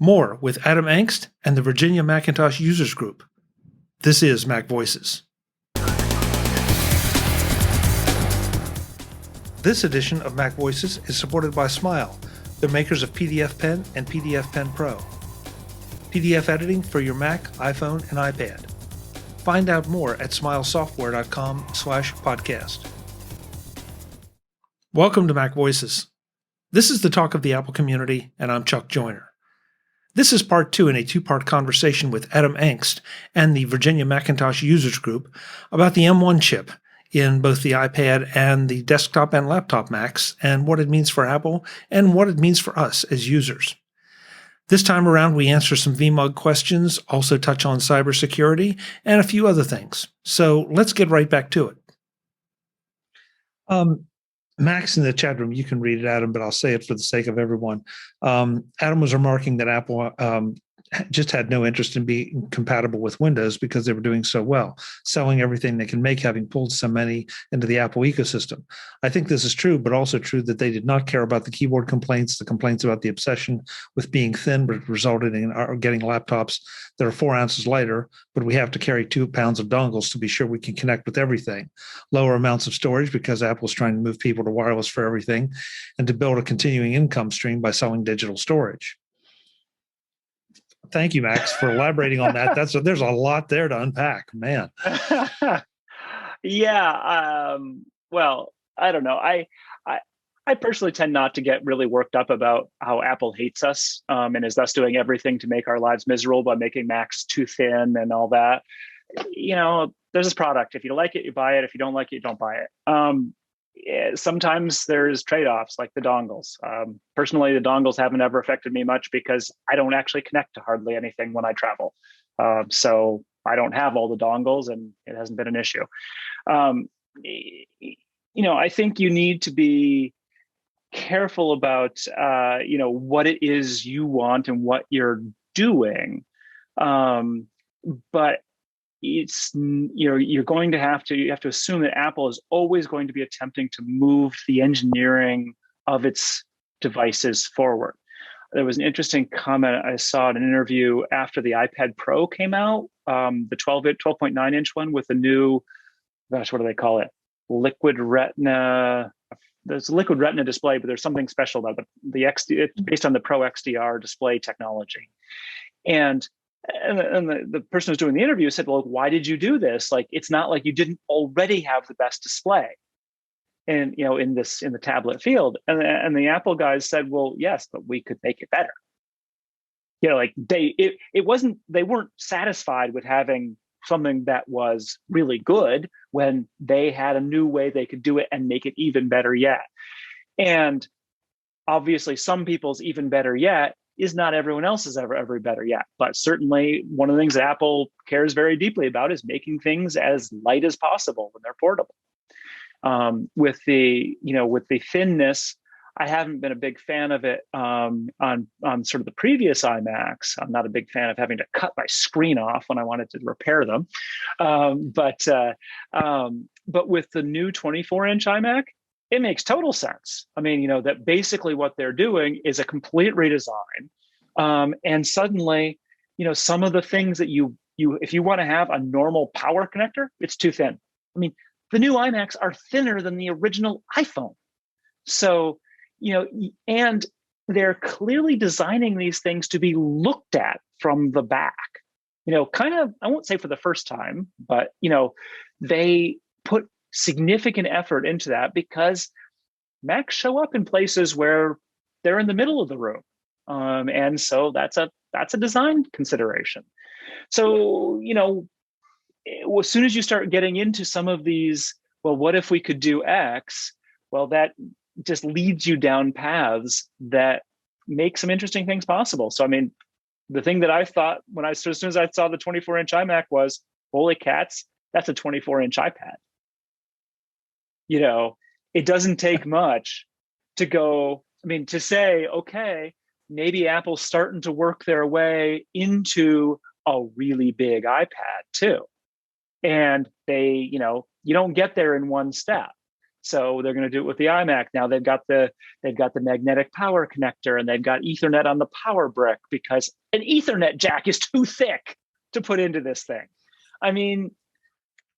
More with Adam Engst and the Virginia Macintosh Users Group. This is MacVoices. This edition of MacVoices is supported by Smile, the makers of PDF Pen and PDF Pen Pro. PDF editing for your Mac, iPhone, and iPad. Find out more at smilesoftware.com/podcast. Welcome to MacVoices. This is the talk of the Apple community, and I'm Chuck Joyner. This is part 2 in a 2-part conversation with Adam Engst and the Virginia Macintosh Users Group about the M1 chip in both the iPad and the desktop and laptop Macs, and what it means for Apple and what it means for us as users. This time around, we answer some VMUG questions, also touch on cybersecurity, and a few other things. So let's get right back to it. Max in the chat room, you can read it, Adam, but I'll say it for the sake of everyone. Adam was remarking that Apple just had no interest in being compatible with Windows because they were doing so well, selling everything they can make, having pulled so many into the Apple ecosystem. I think this is true, but also true that they did not care about the keyboard complaints, the complaints about the obsession with being thin, but resulted in getting laptops that are 4 ounces lighter, but we have to carry 2 pounds of dongles to be sure we can connect with everything. Lower amounts of storage because Apple's trying to move people to wireless for everything, and to build a continuing income stream by selling digital storage. Thank you, Max, for elaborating on that. There's a lot there to unpack, man. Yeah. Well, I don't know. I personally tend not to get really worked up about how Apple hates us and is thus doing everything to make our lives miserable by making Macs too thin and all that. You know, there's this product. If you like it, you buy it. If you don't like it, you don't buy it. Sometimes there's trade-offs like the dongles. Personally, the dongles haven't ever affected me much because I don't actually connect to hardly anything when I travel. So I don't have all the dongles and it hasn't been an issue. You know, I think you need to be careful about, what it is you want and what you're doing. But it's, you're going to have to assume that Apple is always going to be attempting to move the engineering of its devices forward. There was an interesting comment I saw in an interview after the iPad Pro came out, the 12.9 inch one with the new, what do they call it? Liquid Retina. There's a liquid Retina display, but there's something special about the XD. It's based on the Pro XDR display technology. And the person who's doing the interview said, well, why did you do this? Like, it's not like you didn't already have the best display in the tablet field. And the Apple guys said, well, yes, but we could make it better. Like they weren't satisfied with having something that was really good when they had a new way they could do it and make it even better yet. And obviously some people's even better yet is not everyone else's ever better yet. But certainly one of the things that Apple cares very deeply about is making things as light as possible when they're portable. With the thinness, I haven't been a big fan of it on sort of the previous iMacs. I'm not a big fan of having to cut my screen off when I wanted to repair them. But with the new 24-inch iMac, it makes total sense. I mean, that basically what they're doing is a complete redesign. And suddenly, some of the things that you if you want to have a normal power connector, it's too thin. I mean, the new iMacs are thinner than the original iPhone. So, and they're clearly designing these things to be looked at from the back, kind of, I won't say for the first time, but, they put significant effort into that because Macs show up in places where they're in the middle of the room. And so that's a design consideration. So, as soon as you start getting into some of these, well, what if we could do X? Well, that just leads you down paths that make some interesting things possible. So, I mean, the thing that I thought as soon as I saw the 24-inch iMac was, holy cats, that's a 24-inch iPad. It doesn't take much to say, okay, maybe Apple's starting to work their way into a really big iPad too. And they, you don't get there in one step. So they're going to do it with the iMac. Now they've got the magnetic power connector, and they've got Ethernet on the power brick because an Ethernet jack is too thick to put into this thing. I mean,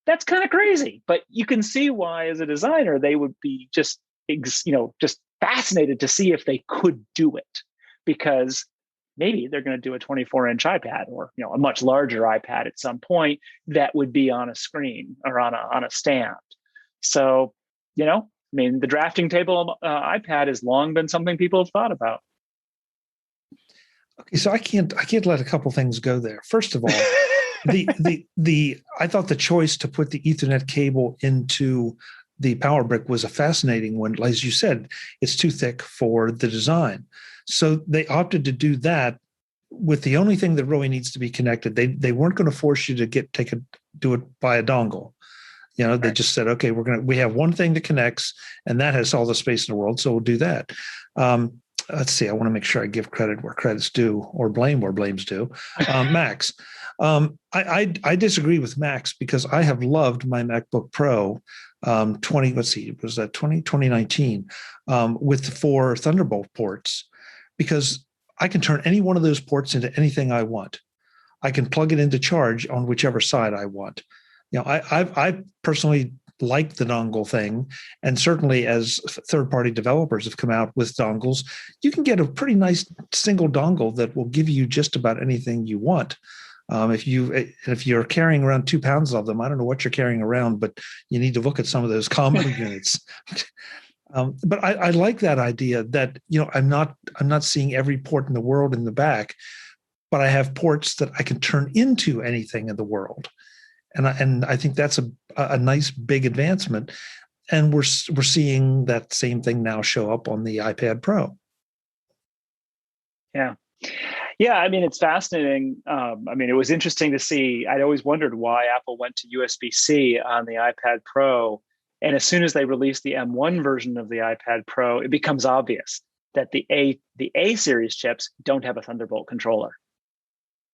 that's kind of crazy, but you can see why, as a designer, they would be just fascinated to see if they could do it, because maybe they're going to do a 24-inch iPad, or a much larger iPad at some point that would be on a screen or on a stand. So, the drafting table iPad has long been something people have thought about. Okay, so I can't let a couple things go there. First of all, I thought the choice to put the Ethernet cable into the power brick was a fascinating one. As you said, it's too thick for the design. So they opted to do that with the only thing that really needs to be connected. They weren't going to force you to do it by a dongle. They just said, okay, we have one thing that connects, and that has all the space in the world, so we'll do that. Let's see. I want to make sure I give credit where credit's due, or blame where blame's due. Macs. I disagree with Macs, because I have loved my MacBook Pro 2019 with the 4 Thunderbolt ports, because I can turn any one of those ports into anything I want. I can plug it into charge on whichever side I want. I personally like the dongle thing, and certainly as third-party developers have come out with dongles, you can get a pretty nice single dongle that will give you just about anything you want. If you're carrying around 2 pounds of them, I don't know what you're carrying around, but you need to look at some of those combo units. But I like that idea that I'm not seeing every port in the world in the back, but I have ports that I can turn into anything in the world. And I think that's a nice big advancement, and we're seeing that same thing now show up on the iPad Pro. Yeah, it's fascinating. It was interesting to see. I'd always wondered why Apple went to USB-C on the iPad Pro, and as soon as they released the M1 version of the iPad Pro, it becomes obvious that the A series chips don't have a Thunderbolt controller.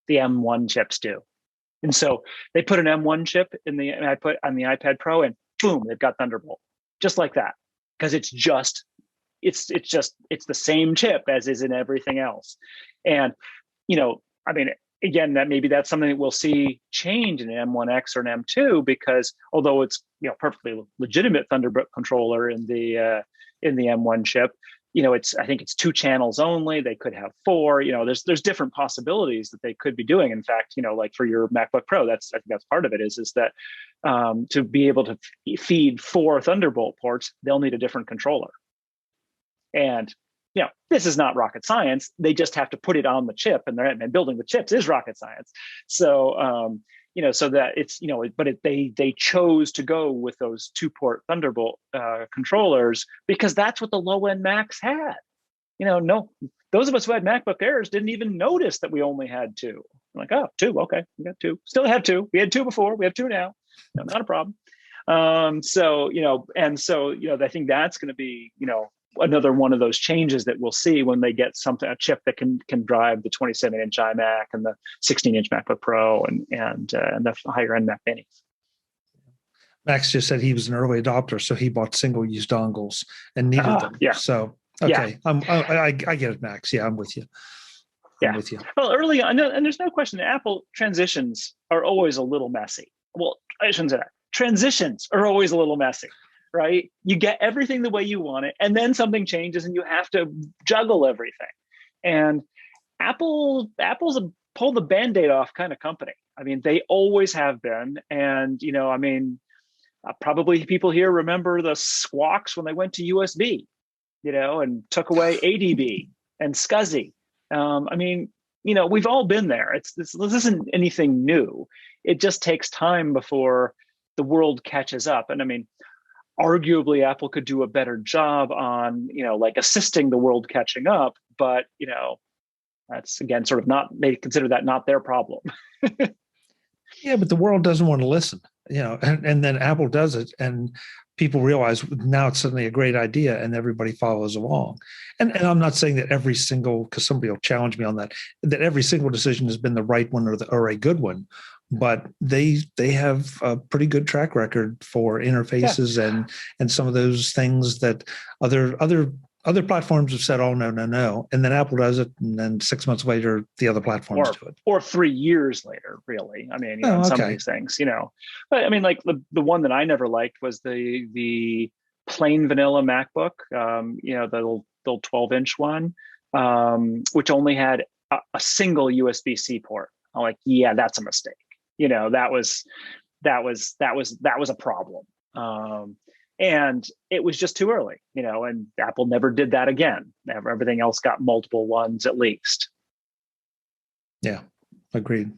The M1 chips do. And so they put an M1 chip on the iPad Pro, and boom, they've got Thunderbolt, just like that, because it's the same chip as is in everything else. And again, that's something that we'll see change in an M1X or an M2, because although it's perfectly legitimate Thunderbolt controller in the M1 chip, I think it's 2 channels only. They could have 4. There's different possibilities that they could be doing. In fact, like for your MacBook Pro, I think that's part of it is that to be able to feed 4 Thunderbolt ports, they'll need a different controller. And this is not rocket science. They just have to put it on the chip, and building the chips is rocket science. So so that it's they chose to go with those 2-port Thunderbolt controllers because that's what the low end Macs had. No, those of us who had MacBook Airs didn't even notice that we only had 2. I'm like, oh, 2, okay, we got 2. Still have 2. We had 2 before. We have 2 now. No, not a problem. I think that's going to be another one of those changes that we'll see when they get a chip that can drive the 27-inch iMac and the 16-inch MacBook Pro and the higher end Mac Minis. Max just said he was an early adopter, so he bought single-use dongles and needed them. Yeah. So okay, yeah. I get it, Max. Yeah, I'm with you. I'm with you. Well, early on, and there's no question that Apple transitions are always a little messy. Well, I shouldn't say that. Transitions are always a little messy. Right? You get everything the way you want it, and then something changes and you have to juggle everything. And Apple's a pull the Band-Aid off kind of company. They always have been. And, probably people here remember the squawks when they went to USB, and took away ADB and SCSI. We've all been there. This isn't anything new. It just takes time before the world catches up. And arguably Apple could do a better job on, assisting the world catching up, but, that's again, sort of they consider that not their problem. Yeah, but the world doesn't want to listen. and then Apple does it, and people realize now it's suddenly a great idea, and everybody follows along. And I'm not saying that every single, because somebody will challenge me on that every single decision has been the right one or a good one, but they have a pretty good track record for interfaces and some of those things that other platforms have said, oh, no. And then Apple does it. And then 6 months later, the other platforms do it. Or 3 years later, really. I mean, Oh, some of these things, But I mean, like the one that I never liked was the plain vanilla MacBook, the little 12-inch one, which only had a single USB-C port. I'm like, yeah, that's a mistake. That was a problem. And it was just too early, and Apple never did that again. Everything else got multiple ones at least. Yeah, agreed.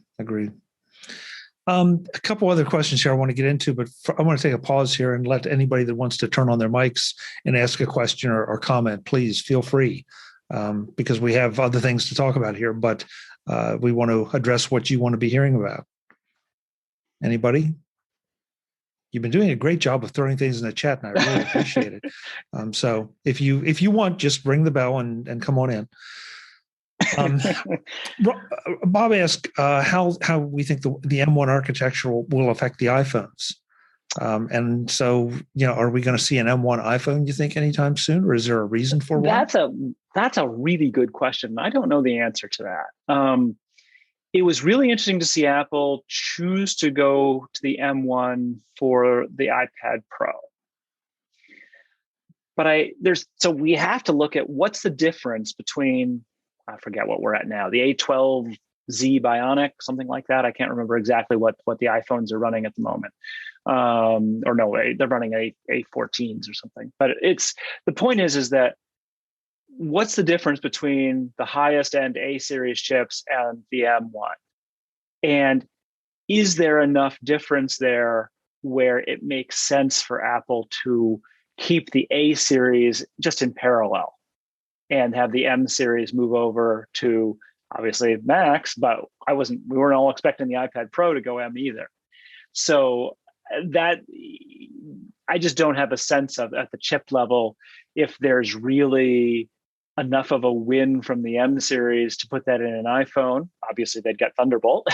A couple other questions here I want to get into, but I want to take a pause here and let anybody that wants to turn on their mics and ask a question or comment, please feel free, because we have other things to talk about here, but we want to address what you want to be hearing about. Anybody? You've been doing a great job of throwing things in the chat, and I really appreciate it. So if you want, just ring the bell and come on in. Bob asked how we think the M1 architecture will affect the iPhones. And so, are we going to see an M1 iPhone, you think, anytime soon, or is there a reason for one? That's a really good question. I don't know the answer to that. It was really interesting to see Apple choose to go to the M1 for the iPad Pro. But so we have to look at what's the difference between, I forget what we're at now, the A12Z Bionic, something like that. I can't remember exactly what the iPhones are running at the moment. Or no way, they're running A14s or something. But the point is that what's the difference between the highest end A series chips and the M1? And is there enough difference there where it makes sense for Apple to keep the A series just in parallel and have the M series move over to obviously Macs, but we weren't all expecting the iPad Pro to go M either. So that I just don't have a sense of at the chip level if there's really enough of a win from the M series to put that in an iPhone. Obviously, they'd get Thunderbolt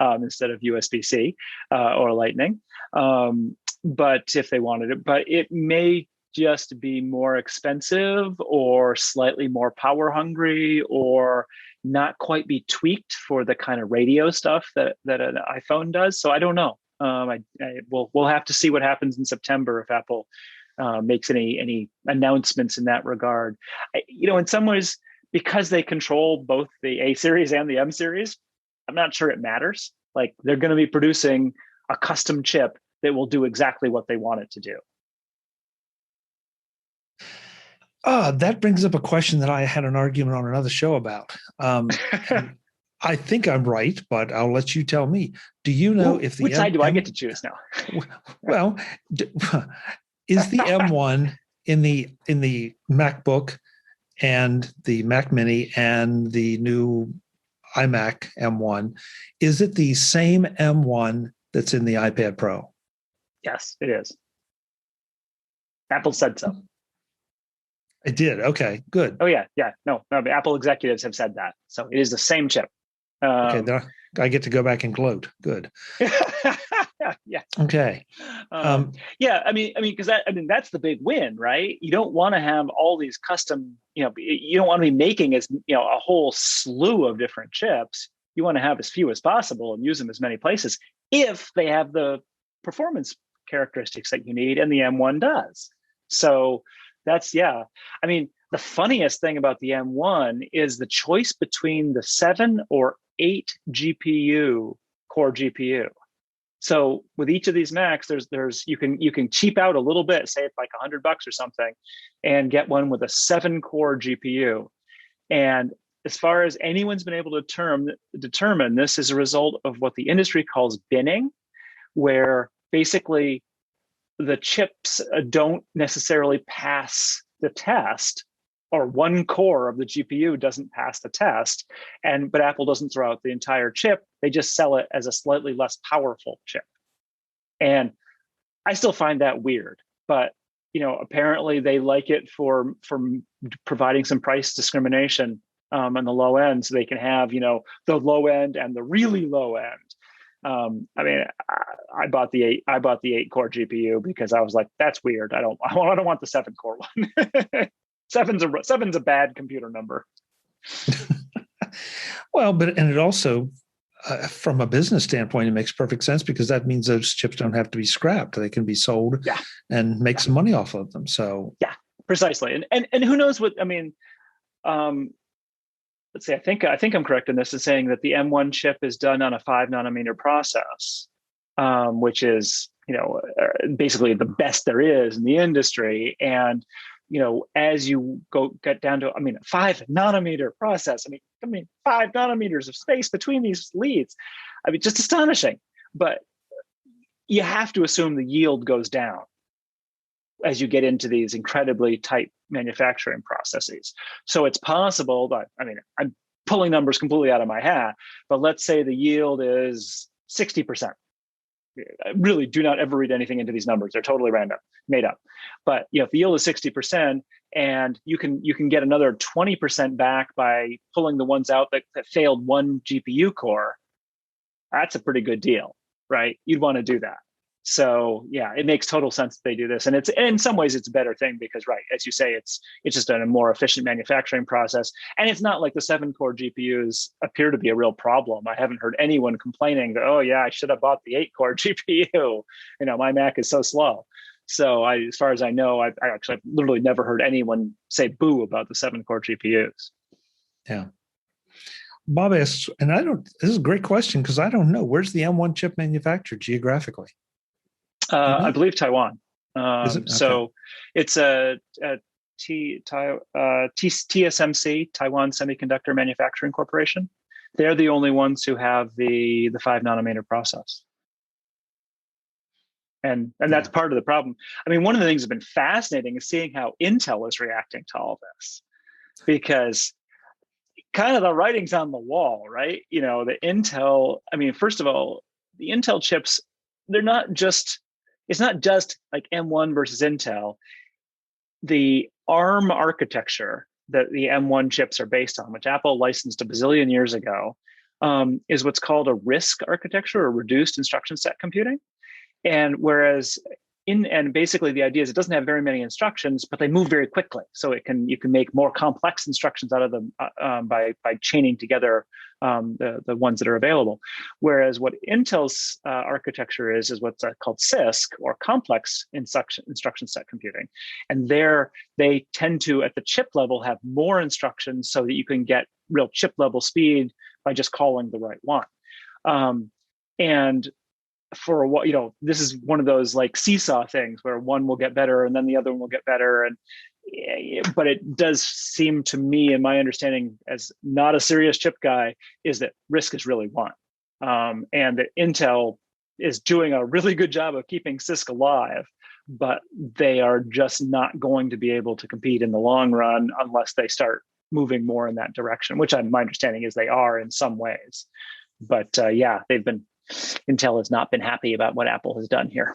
instead of USB-C or Lightning. But if they wanted it, but it may just be more expensive or slightly more power hungry or not quite be tweaked for the kind of radio stuff that an iPhone does. So I don't know. We'll have to see what happens in September if Apple makes any announcements in that regard. In some ways, because they control both the A series and the M series, I'm not sure it matters. Like they're going to be producing a custom chip that will do exactly what they want it to do. That brings up a question that I had an argument on another show about. I think I'm right, but I'll let you tell me. Do you know if the which side do I get to choose now? Well, is the M1 in the MacBook and the Mac Mini and the new iMac M1, is it the same M1 that's in the iPad Pro? Yes, it is. Apple said so. It did. Okay, good. Oh yeah. No, the Apple executives have said that. So it is the same chip. Okay, then I get to go back and gloat. Good. Yeah. Okay. Yeah. I mean, because that's the big win, right? You don't want to have all these custom. You don't want to be making a whole slew of different chips. You want to have as few as possible and use them as many places if they have the performance characteristics that you need, and the M1 does. So that's, yeah. I mean, the funniest thing about the M1 is the choice between the 7 or 8 core GPU. So with each of these Macs, there's you can cheap out a little bit, say it's like $100 or something, and get one with a 7-core GPU. And as far as anyone's been able to determine, this is a result of what the industry calls binning, where basically the chips don't necessarily pass the test, or one core of the GPU doesn't pass the test, but Apple doesn't throw out the entire chip. They just sell it as a slightly less powerful chip. And I still find that weird, but apparently they like it for providing some price discrimination on the low end, so they can have the low end and the really low end. I bought the 8-core GPU because I was like, that's weird. I don't want the 7-core one. Seven's a bad computer number. Well, and it also, from a business standpoint, it makes perfect sense because that means those chips don't have to be scrapped; they can be sold and make some money off of them. So yeah, precisely. And who knows what I mean. Let's see. I think I'm correct in this in saying that the M1 chip is done on a 5-nanometer process, which is basically the best there is in the industry. And as you get down to a 5-nanometer process, 5 nanometers of space between these leads, just astonishing. But you have to assume the yield goes down as you get into these incredibly tight manufacturing processes. So it's possible that, I'm pulling numbers completely out of my hat, but let's say the yield is 60%. I really do not ever read anything into these numbers. They're totally random, made up. But if the yield is 60% and you can get another 20% back by pulling the ones out that failed one GPU core, that's a pretty good deal, right? You'd want to do that. So yeah, it makes total sense that they do this, and it's in some ways it's a better thing because, right, as you say, it's just a more efficient manufacturing process, and it's not like the 7-core GPUs appear to be a real problem. I haven't heard anyone complaining that, oh yeah, I should have bought the 8-core GPU. My Mac is so slow. So as far as I know, I actually literally never heard anyone say boo about the 7-core GPUs. Yeah. Bob asks, and this is a great question because I don't know, where's the M1 chip manufactured geographically? I believe Taiwan. Is it? Okay. So it's a TSMC, Taiwan Semiconductor Manufacturing Corporation. They're the only ones who have the 5-nanometer process. And that's part of the problem. One of the things that's been fascinating is seeing how Intel is reacting to all this, because kind of the writing's on the wall, right? The Intel, first of all, the Intel chips, it's not just like M1 versus Intel. The ARM architecture that the M1 chips are based on, which Apple licensed a bazillion years ago, is what's called a RISC architecture, or reduced instruction set computing. And whereas basically the idea is it doesn't have very many instructions, but they move very quickly. So you can make more complex instructions out of them by chaining together the ones that are available. Whereas what Intel's architecture is what's called CISC, or complex instruction set computing. And there they tend to, at the chip level, have more instructions so that you can get real chip level speed by just calling the right one. And for what, this is one of those like seesaw things where one will get better and then the other one will get better. But it does seem to me, in my understanding as not a serious chip guy, is that RISC is really one. And that Intel is doing a really good job of keeping CISC alive, but they are just not going to be able to compete in the long run unless they start moving more in that direction, which my understanding is they are in some ways. But Intel has not been happy about what Apple has done here.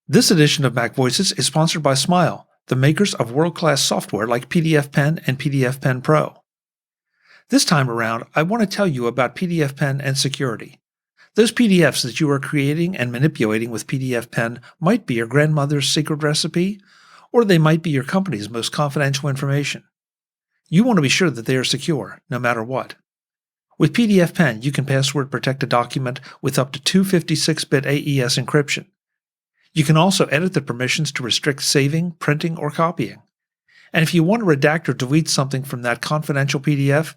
This edition of MacVoices is sponsored by Smile, the makers of world-class software like PDFpen and PDFpen Pro. This time around, I want to tell you about PDFpen and security. Those PDFs that you are creating and manipulating with PDFpen might be your grandmother's secret recipe, or they might be your company's most confidential information. You want to be sure that they are secure, no matter what. With PDFpen, you can password protect a document with up to 256-bit AES encryption. You can also edit the permissions to restrict saving, printing, or copying. And if you want to redact or delete something from that confidential PDF,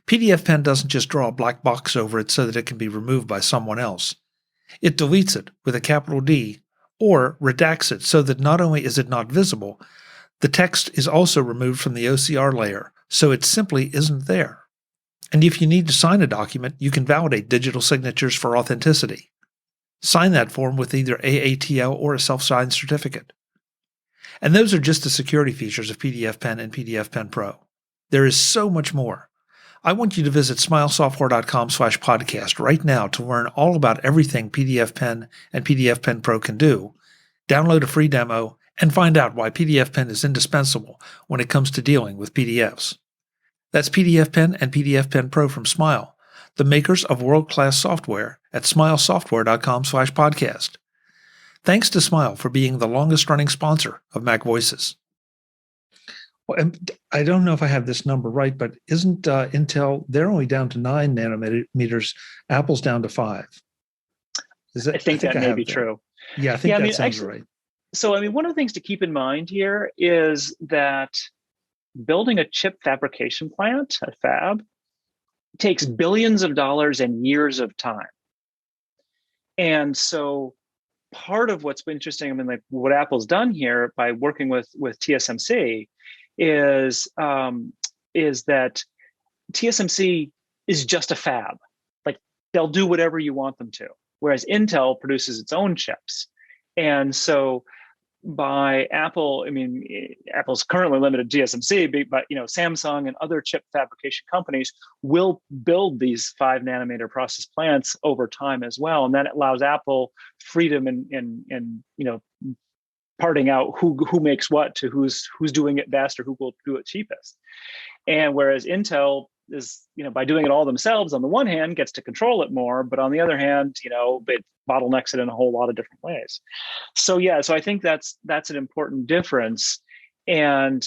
PDFpen doesn't just draw a black box over it so that it can be removed by someone else. It deletes it with a capital D, or redacts it so that not only is it not visible, the text is also removed from the OCR layer, so it simply isn't there. And if you need to sign a document, you can validate digital signatures for authenticity. Sign that form with either AATL or a self-signed certificate. And those are just the security features of PDFpen and PDFpen Pro. There is so much more. I want you to visit smilesoftware.com/podcast right now to learn all about everything PDF Pen and PDF Pen Pro can do. Download a free demo and find out why PDF Pen is indispensable when it comes to dealing with PDFs. That's PDF Pen and PDF Pen Pro from Smile, the makers of world-class software at smilesoftware.com/podcast. Thanks to Smile for being the longest-running sponsor of MacVoices. Well, and I don't know if I have this number right, but isn't Intel, they're only down to 9 nanometers, Apple's down to 5. I think that may be true. Yeah, I think that sounds right. So, one of the things to keep in mind here is that building a chip fabrication plant, a fab, takes billions of dollars and years of time. And so part of what's been interesting, like what Apple's done here by working with TSMC is that TSMC is just a fab. Like they'll do whatever you want them to, whereas Intel produces its own chips. And so by Apple, Apple's currently limited to TSMC, but Samsung and other chip fabrication companies will build these 5 nanometer process plants over time as well, and that allows Apple freedom in parting out who makes what to who's doing it best or who will do it cheapest. And whereas Intel is, by doing it all themselves, on the one hand, gets to control it more, but on the other hand, it bottlenecks it in a whole lot of different ways. So so I think that's an important difference. And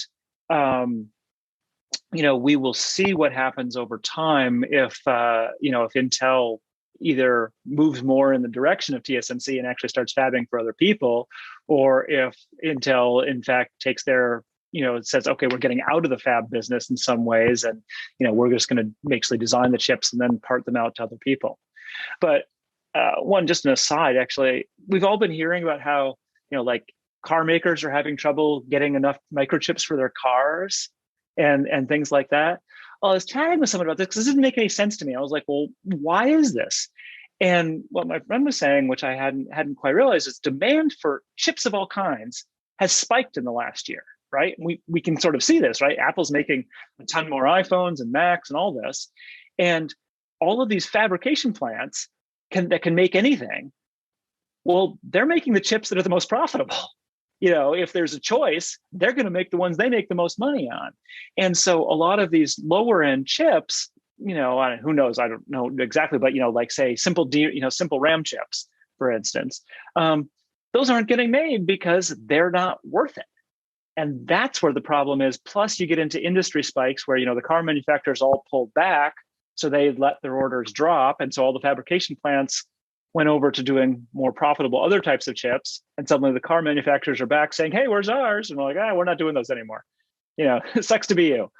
we will see what happens over time if Intel either moves more in the direction of TSMC and actually starts fabbing for other people, or if Intel in fact takes their it says, okay, we're getting out of the fab business in some ways, and we're just going to basically design the chips and then part them out to other people. But just an aside, actually, we've all been hearing about how like car makers are having trouble getting enough microchips for their cars and things like that. Well, I was chatting with someone about this because this didn't make any sense to me. I was like, well, why is this? And what my friend was saying, which I hadn't quite realized, is demand for chips of all kinds has spiked in the last year. Right? We can sort of see this, right? Apple's making a ton more iPhones and Macs and all this. And all of these fabrication plants that can make anything, well, they're making the chips that are the most profitable. If there's a choice, they're going to make the ones they make the most money on. And so a lot of these lower end chips, who knows? I don't know exactly, but, like say simple RAM chips, for instance, those aren't getting made because they're not worth it. And that's where the problem is. Plus, you get into industry spikes where, the car manufacturers all pulled back. So they let their orders drop. And so all the fabrication plants went over to doing more profitable other types of chips. And suddenly the car manufacturers are back saying, hey, where's ours? And we're like, we're not doing those anymore. It sucks to be you.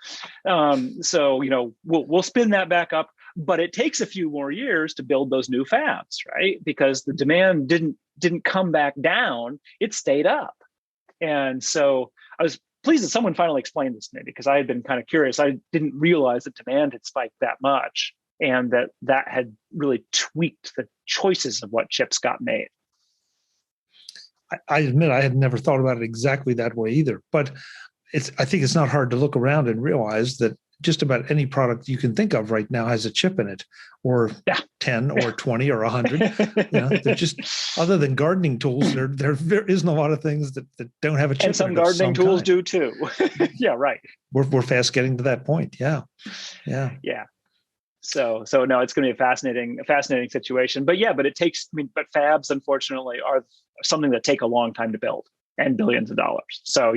We'll spin that back up. But it takes a few more years to build those new fabs, right? Because the demand didn't come back down. It stayed up. And so I was pleased that someone finally explained this to me, because I had been kind of curious. I didn't realize that demand had spiked that much and that had really tweaked the choices of what chips got made. I admit I had never thought about it exactly that way either. But I think it's not hard to look around and realize that just about any product you can think of right now has a chip in it, or 10 or 20 or 100. They're just, other than gardening tools, there isn't a lot of things that don't have a chip in it. And some gardening tools do too. Yeah, right. We're fast getting to that point. Yeah. So no, it's going to be a fascinating situation. But it takes, but fabs, unfortunately, are something that take a long time to build and billions of dollars. So,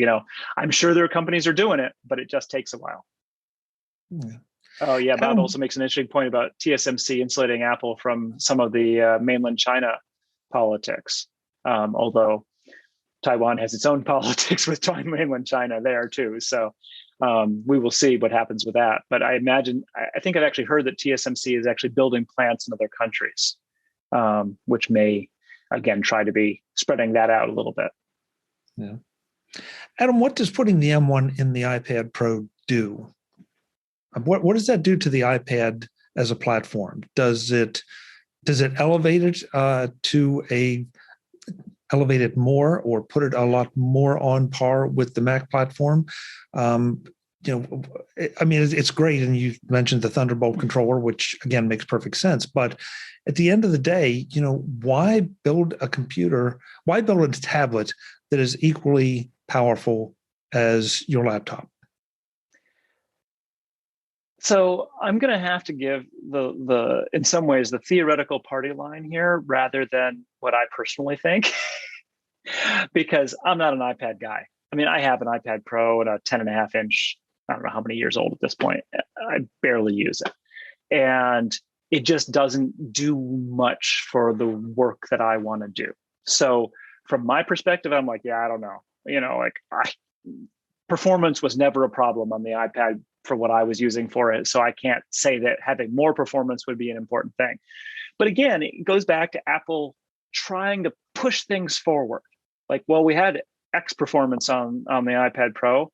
I'm sure there are companies are doing it, but it just takes a while. Yeah. Oh yeah, Bob also makes an interesting point about TSMC insulating Apple from some of the mainland China politics. Although Taiwan has its own politics with mainland China there too. So we will see what happens with that. But I think I've actually heard that TSMC is actually building plants in other countries, which may again try to be spreading that out a little bit. Yeah. Adam, what does putting the M1 in the iPad Pro do? What does that do to the iPad as a platform? Does it elevate it elevate it more, or put it a lot more on par with the Mac platform? I mean, it's great. And you mentioned the Thunderbolt controller, which again makes perfect sense. But at the end of the day, why build a computer? Why build a tablet that is equally powerful as your laptop? So I'm going to have to give in some ways, the theoretical party line here rather than what I personally think, because I'm not an iPad guy. I mean, I have an iPad Pro and a 10.5-inch. I don't know how many years old at this point. I barely use it. And it just doesn't do much for the work that I want to do. So from my perspective, I'm like, yeah, I don't know. Performance was never a problem on the iPad for what I was using for it. So I can't say that having more performance would be an important thing. But again, it goes back to Apple trying to push things forward. Like, well, we had X performance on the iPad Pro.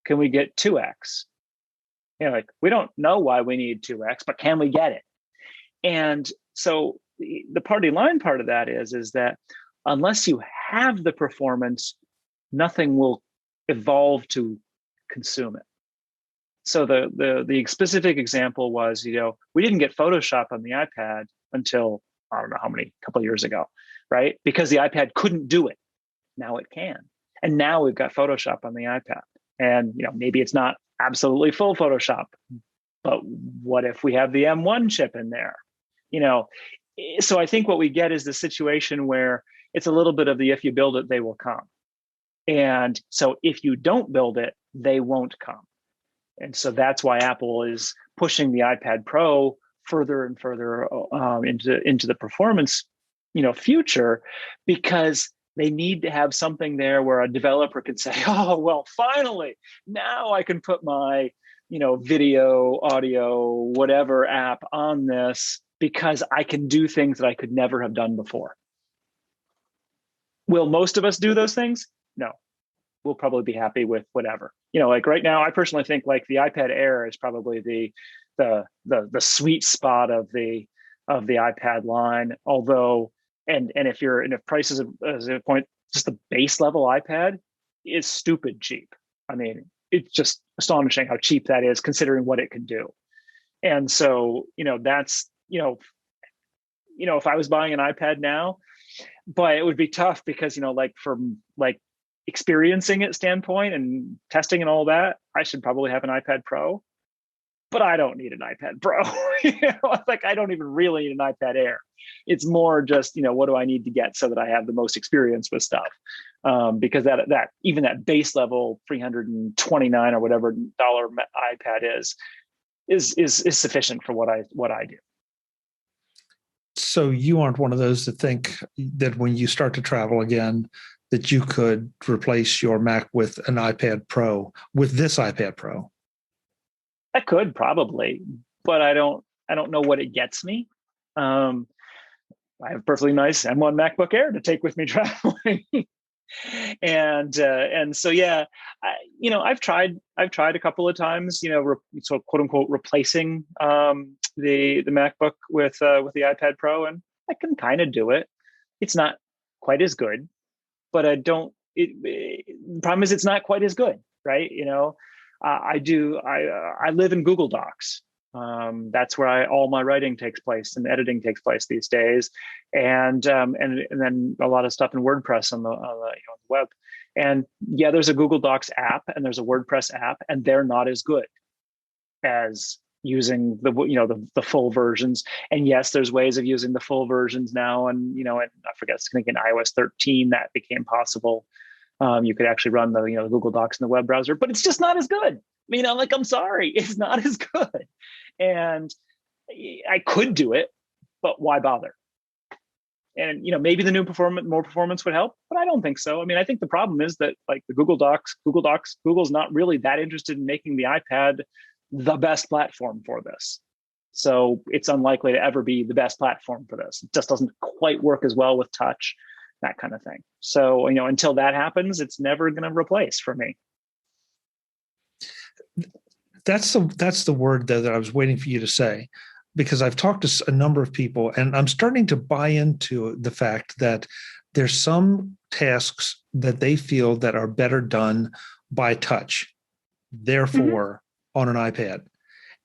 Can we get 2X? We don't know why we need 2X, but can we get it? And so the party line part of that is that unless you have the performance, nothing will evolve to consume it. So the specific example was, we didn't get Photoshop on the iPad until I don't know how many, couple of years ago, right? Because the iPad couldn't do it. Now it can. And now we've got Photoshop on the iPad. And maybe it's not absolutely full Photoshop, but what if we have the M1 chip in there? So I think what we get is the situation where it's a little bit of the if you build it, they will come. And so if you don't build it, they won't come. And so that's why Apple is pushing the iPad Pro further and further into the performance, future, because they need to have something there where a developer can say, oh, well, finally, now I can put my, video, audio, whatever app on this because I can do things that I could never have done before. Will most of us do those things? No. We'll probably be happy with whatever. Right now, I personally think like the iPad Air is probably the sweet spot of the iPad line. Although, and if prices as a point, just the base level iPad is stupid cheap. I mean, it's just astonishing how cheap that is considering what it can do. And so, that's, if I was buying an iPad now, but it would be tough because, from experiencing it standpoint and testing and all that, I should probably have an iPad Pro, but I don't need an iPad Pro. I don't even really need an iPad Air. It's more just, what do I need to get so that I have the most experience with stuff? Because that even that base level $329 or whatever dollar iPad is sufficient for what I do. So you aren't one of those that think that when you start to travel again, that you could replace your Mac with an iPad Pro, with this iPad Pro? I could probably, but I don't know what it gets me. I have a perfectly nice M1 MacBook Air to take with me traveling. and so, yeah, I've tried a couple of times, so quote unquote, replacing the MacBook with the iPad Pro, and I can kind of do it. It's not quite as good, but the problem is it's not quite as good, right? I live in Google Docs. That's where all my writing takes place and editing takes place these days, and then a lot of stuff in WordPress on the web. And yeah, there's a Google Docs app and there's a WordPress app, and they're not as good as using the full versions. And yes, there's ways of using the full versions now, and and I forget, I think in iOS 13 that became possible. You could actually run the Google Docs in the web browser, but it's just not as good. I'm sorry, it's not as good. And I could do it, but why bother? And maybe the more performance would help, but I don't think so. I think the problem is that like the Google Docs, Google's not really that interested in making the iPad the best platform for this. So it's unlikely to ever be the best platform for this. It just doesn't quite work as well with touch, that kind of thing. So, until that happens, it's never going to replace for me. That's the word that I was waiting for you to say, because I've talked to a number of people and I'm starting to buy into the fact that there's some tasks that they feel that are better done by touch. therefore on an iPad.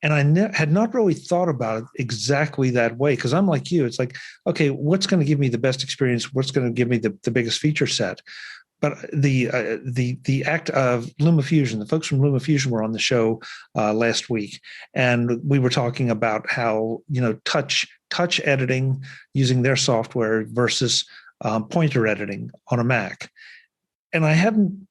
And I had not really thought about it exactly that way, because I'm like you. It's like, okay, what's going to give me the best experience? What's going to give me the biggest feature set? But the act of LumaFusion, the folks from LumaFusion were on the show last week, and we were talking about how, touch editing using their software versus pointer editing on a Mac. And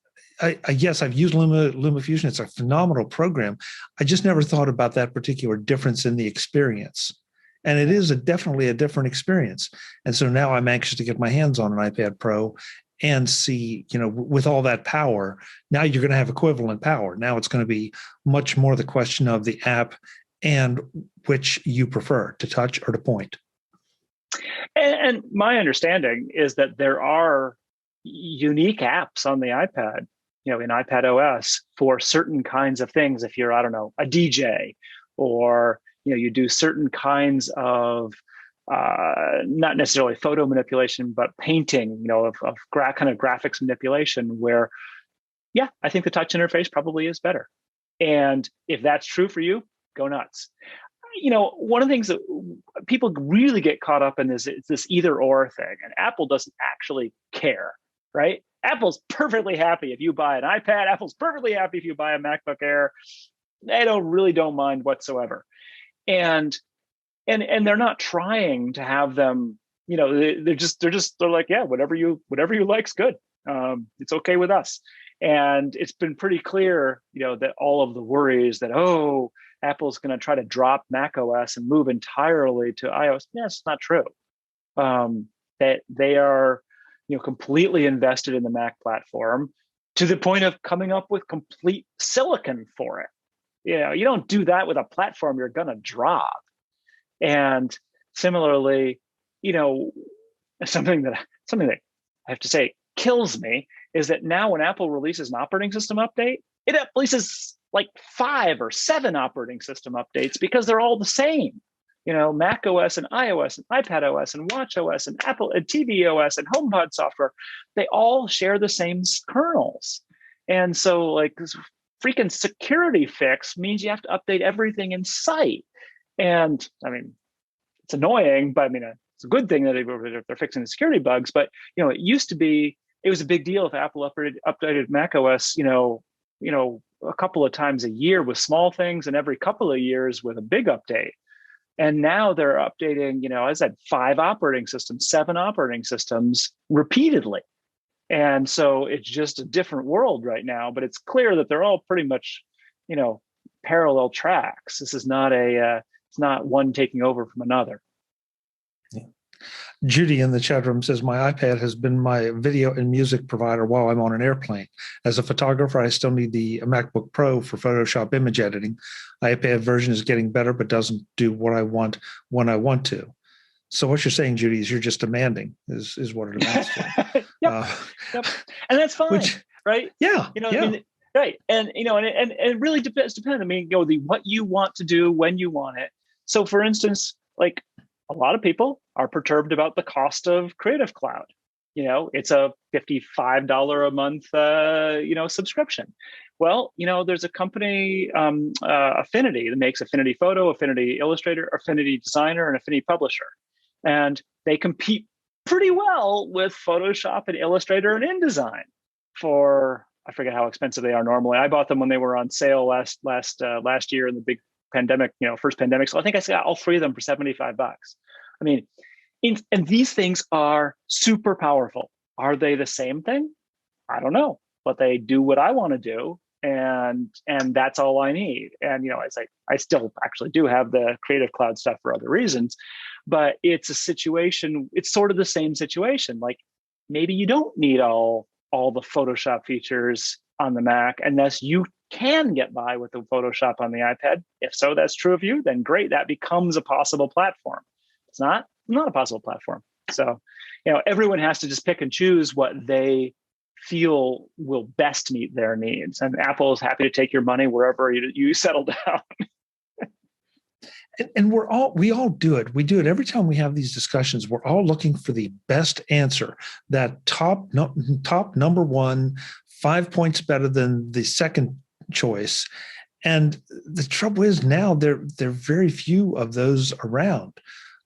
yes, I've used LumaFusion. It's a phenomenal program. I just never thought about that particular difference in the experience. And it is definitely a different experience. And so now I'm anxious to get my hands on an iPad Pro and see, with all that power, now you're going to have equivalent power. Now it's going to be much more the question of the app and which you prefer, to touch or to point. And my understanding is that there are unique apps on the iPad, in iPad OS for certain kinds of things. If you're, I don't know, a DJ, or, you do certain kinds of not necessarily photo manipulation, but painting, of kind of graphics manipulation, where, yeah, I think the touch interface probably is better. And if that's true for you, go nuts. One of the things that people really get caught up in is this either or thing, and Apple doesn't actually care, right? Apple's perfectly happy if you buy an iPad. Apple's perfectly happy if you buy a MacBook Air. They don't mind whatsoever. And they're not trying to have them, they're like, yeah, whatever you like's good. It's okay with us. And it's been pretty clear, that all of the worries that, Apple's going to try to drop Mac OS and move entirely to iOS. Yeah, it's not true. That they are, completely invested in the Mac platform to the point of coming up with complete silicon for it. You don't do that with a platform you're going to drop. And similarly, something that I have to say kills me is that now when Apple releases an operating system update, it releases like 5 or 7 operating system updates because they're all the same. Mac OS and iOS and iPad OS and Watch OS and Apple and TV OS and HomePod software, they all share the same kernels. And so like this freaking security fix means you have to update everything in sight. And I mean, it's annoying, but I mean, it's a good thing that they're fixing the security bugs. But, it used to be, it was a big deal if Apple updated Mac OS, a couple of times a year with small things, and every couple of years with a big update. And now they're updating, as I said, 5 operating systems, 7 operating systems repeatedly. And so it's just a different world right now, but it's clear that they're all pretty much, parallel tracks. This is not it's not one taking over from another. Yeah. Judy in the chat room says, my iPad has been my video and music provider while I'm on an airplane. As a photographer, I still need the MacBook Pro for Photoshop image editing. iPad version is getting better, but doesn't do what I want when I want to. So what you're saying, Judy, is you're just demanding is what it amounts to. Yep. And that's fine, right? Yeah. I mean, right. And, and it really depends. I mean, what you want to do when you want it. So for instance, like, a lot of people are perturbed about the cost of Creative Cloud. It's a $55 a month, subscription. Well, there's a company, Affinity, that makes Affinity Photo, Affinity Illustrator, Affinity Designer, and Affinity Publisher. And they compete pretty well with Photoshop and Illustrator and InDesign for, I forget how expensive they are normally. I bought them when they were on sale last year in the big pandemic, first pandemic. So I think I got all 3 of them for $75. I mean, and these things are super powerful. Are they the same thing? I don't know, but they do what I want to do, and that's all I need. And it's like I still actually do have the Creative Cloud stuff for other reasons, but it's a situation. It's sort of the same situation. Like maybe you don't need all the Photoshop features on the Mac unless you can get by with the Photoshop on the iPad. If so, that's true of you, then great. That becomes a possible platform. It's not a possible platform. So, everyone has to just pick and choose what they feel will best meet their needs. And Apple is happy to take your money wherever you settle down. And we all do it. We do it every time we have these discussions. We're all looking for the best answer, that top number one, 5 points better than the second choice. And the trouble is now there are very few of those around.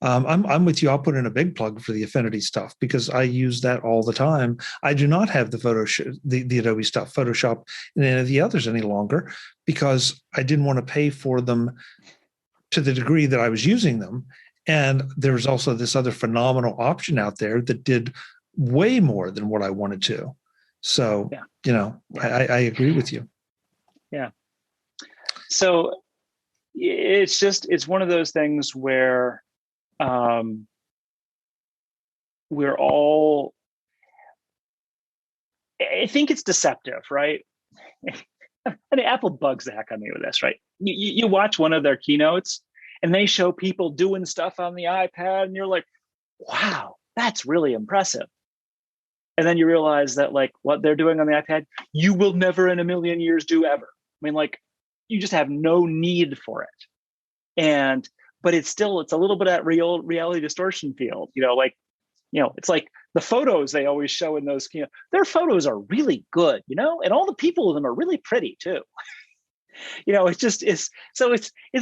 I'm with you. I'll put in a big plug for the Affinity stuff because I use that all the time. I do not have the the Adobe stuff, Photoshop, and any of the others any longer because I didn't want to pay for them to the degree that I was using them. And there was also this other phenomenal option out there that did way more than what I wanted to. So, I agree with you. Yeah. So it's one of those things where we're all, I think it's deceptive, right? I mean, Apple bugs the heck out of me with this, right? You watch one of their keynotes and they show people doing stuff on the iPad and you're like, wow, that's really impressive. And then you realize that like what they're doing on the iPad, you will never in a million years do ever. I mean, like you just have no need for it. But it's a little bit of that reality distortion field, it's like the photos they always show in those, their photos are really good, and all the people in them are really pretty too. It's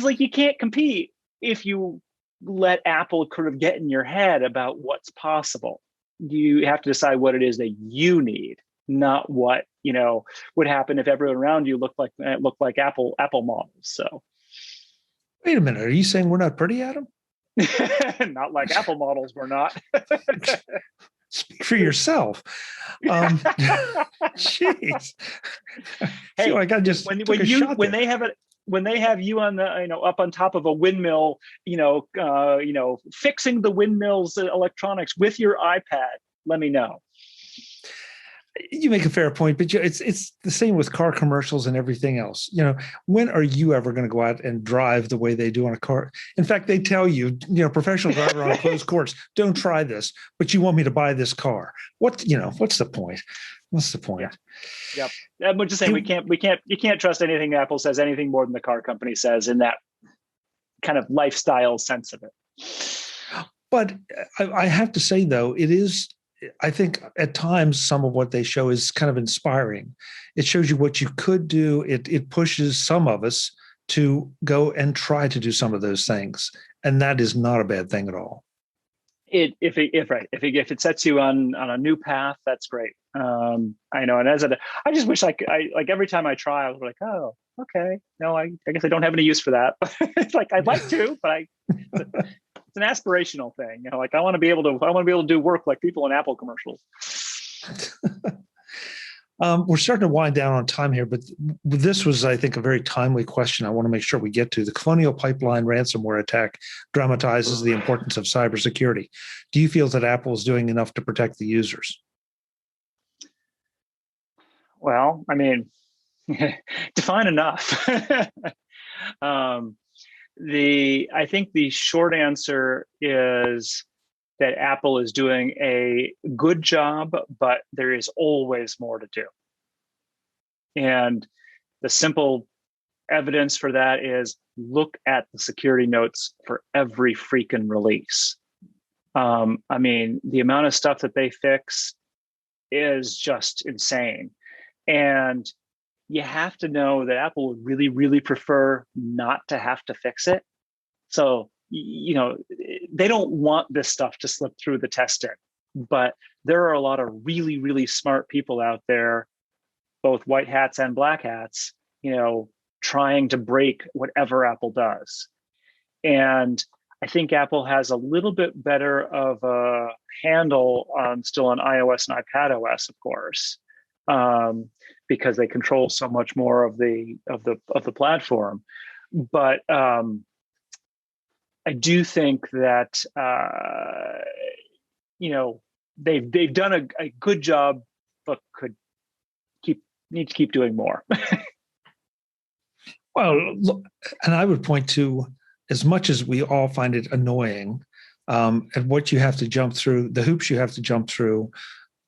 like you can't compete if you let Apple kind of get in your head about what's possible. You have to decide what it is that you need, not what, would happen if everyone around you looked like Apple models. So wait a minute. Are you saying we're not pretty, Adam? Not like Apple models were not. Speak for yourself. Jeez. Hey, like I just when they have you on the up on top of a windmill, fixing the windmill's electronics with your iPad, let me know. You make a fair point, but it's the same with car commercials and everything else. When are you ever going to go out and drive the way they do on a car? In fact, they tell you, professional driver on closed course, don't try this, but you want me to buy this car. What's the point? What's the point? Yep. I'm just saying you can't trust anything Apple says, anything more than the car company says in that kind of lifestyle sense of it. But I have to say, though, it is, I think at times some of what they show is kind of inspiring. It shows you what you could do. It pushes some of us to go and try to do some of those things. And that is not a bad thing at all. If it sets you on a new path, that's great. I know. And I just wish I like every time I try, I was like, oh, okay. No, I guess I don't have any use for that. It's like, I'd like to, but it's an aspirational thing. Like I want to be able to do work like people in Apple commercials. We're starting to wind down on time here, but this was, I think, a very timely question I want to make sure we get to. The Colonial Pipeline ransomware attack dramatizes the importance of cybersecurity. Do you feel that Apple is doing enough to protect the users? Well, I mean, define enough. I think the short answer is that Apple is doing a good job, but there is always more to do. And the simple evidence for that is look at the security notes for every freaking release. I mean, the amount of stuff that they fix is just insane. And you have to know that Apple would really, really prefer not to have to fix it. So, they don't want this stuff to slip through the testing, but there are a lot of really, really smart people out there, both white hats and black hats, trying to break whatever Apple does. And I think Apple has a little bit better of a handle still on iOS and iPadOS, of course, because they control so much more of the platform. But I do think that they've done a good job, but need to keep doing more. Well, look, and I would point to, as much as we all find it annoying, and what you have to jump through, the hoops you have to jump through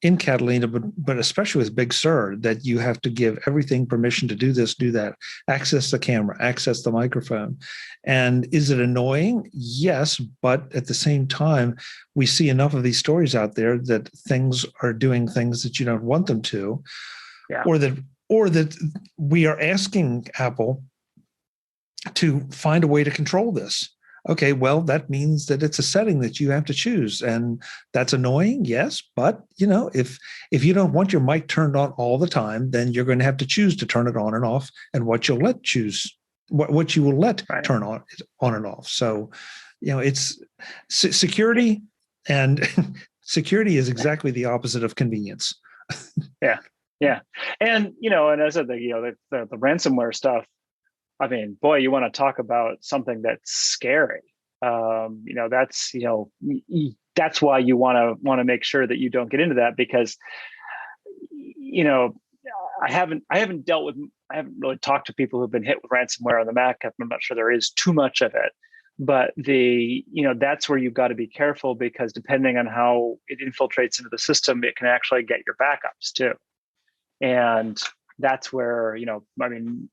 in Catalina, but especially with Big Sur, that you have to give everything permission to do this, do that, access the camera, access the microphone. And is it annoying? Yes, but at the same time, we see enough of these stories out there that things are doing things that you don't want them to, or that or that we are asking Apple to find a way to control this. Okay, well, that means that it's a setting that you have to choose, and that's annoying, yes. But if you don't want your mic turned on all the time, then you're going to have to choose to turn it on and off, and what you will let turn on and off. So, it's security, and security is exactly the opposite of convenience. Yeah, and and as I said, the ransomware stuff. I mean, boy, you want to talk about something that's scary. That's why you want to make sure that you don't get into that, because I haven't really talked to people who've been hit with ransomware on the Mac. I'm not sure there is too much of it, but that's where you've got to be careful, because depending on how it infiltrates into the system, it can actually get your backups too. And that's where,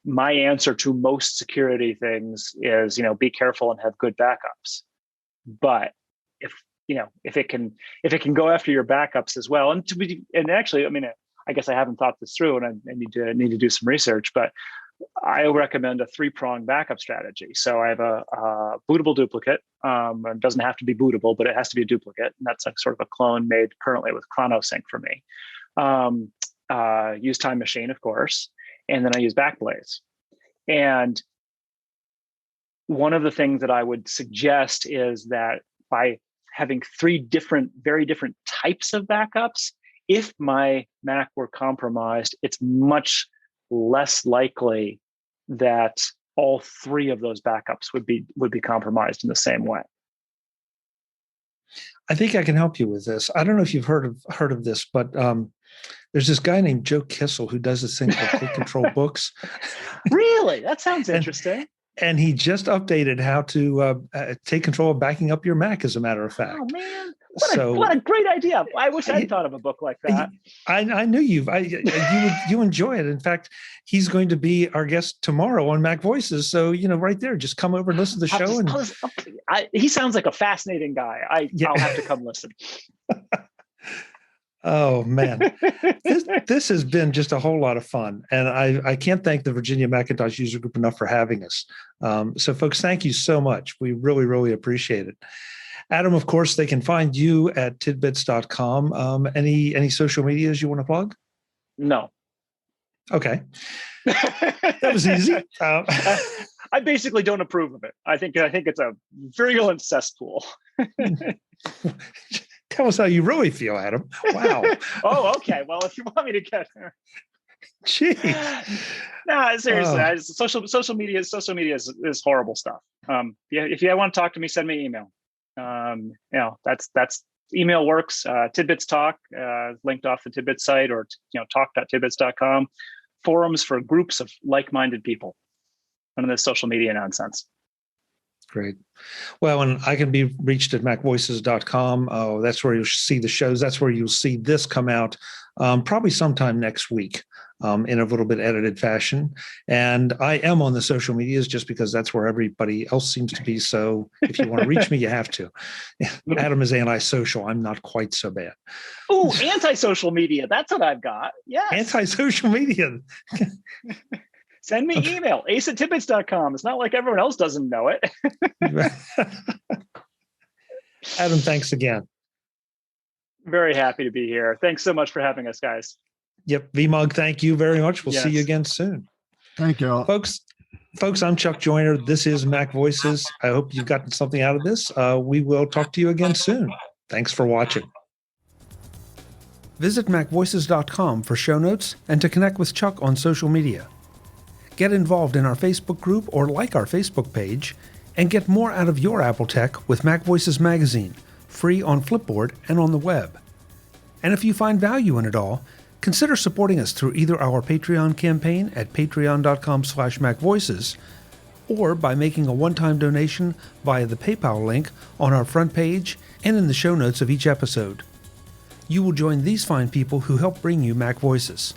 my answer to most security things is, be careful and have good backups. But if it can go after your backups as well, and actually, I guess I haven't thought this through, and I need to do some research, but I recommend a 3-prong backup strategy. So I have a bootable duplicate. It doesn't have to be bootable, but it has to be a duplicate. And that's sort of a clone made currently with ChronoSync for me. Use Time Machine, of course, and then I use Backblaze. And one of the things that I would suggest is that by having 3 very different types of backups, if my Mac were compromised, it's much less likely that all 3 of those backups would be compromised in the same way. I think I can help you with this. I don't know if you've heard of this, but there's this guy named Joe Kissel who does this thing called Take Control Books. Really? That sounds interesting. And he just updated how to take control of backing up your Mac, as a matter of fact. Oh, man. What a great idea. I wish I'd thought of a book like that. I knew you enjoy it. In fact, he's going to be our guest tomorrow on MacVoices. So, right there, just come over and listen to the show. He sounds like a fascinating guy. I'll have to come listen. Oh, man. This has been just a whole lot of fun. And I can't thank the Virginia Macintosh User Group enough for having us. So, folks, thank you so much. We really, really appreciate it. Adam, of course, they can find you at tidbits.com. Any social medias you want to plug? No. Okay. That was easy. I basically don't approve of it. I think it's a virulent cesspool. Tell us how you really feel, Adam. Wow. Oh, okay. Well, if you want me to get there. Gee. No, seriously. Social media is horrible stuff. If you want to talk to me, send me an email. That's email works. Tidbits Talk, linked off the TidBITS site, or talk.tidbits.com. Forums for groups of like-minded people. None of this social media nonsense. Great. Well, and I can be reached at MacVoices.com. Oh, that's where you'll see the shows. That's where you'll see this come out probably sometime next week in a little bit edited fashion. And I am on the social medias just because that's where everybody else seems to be. So if you want to reach me, you have to. Adam is antisocial. I'm not quite so bad. Oh, antisocial media. That's what I've got. Yes. Antisocial media. Send me email, ace@tidbits.com. It's not like everyone else doesn't know it. Adam, thanks again. Very happy to be here. Thanks so much for having us, guys. Yep. VMUG, thank you very much. We'll see you again soon. Thank you. Folks, I'm Chuck Joyner. This is MacVoices. I hope you've gotten something out of this. We will talk to you again soon. Thanks for watching. Visit MacVoices.com for show notes and to connect with Chuck on social media. Get involved in our Facebook group or like our Facebook page, and get more out of your Apple tech with MacVoices Magazine, free on Flipboard and on the web. And if you find value in it all, consider supporting us through either our Patreon campaign at patreon.com/MacVoices, or by making a one-time donation via the PayPal link on our front page and in the show notes of each episode. You will join these fine people who help bring you MacVoices.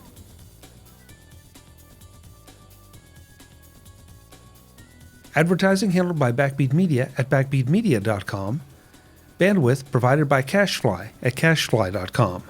Advertising handled by Backbeat Media at backbeatmedia.com. Bandwidth provided by CacheFly at cachefly.com.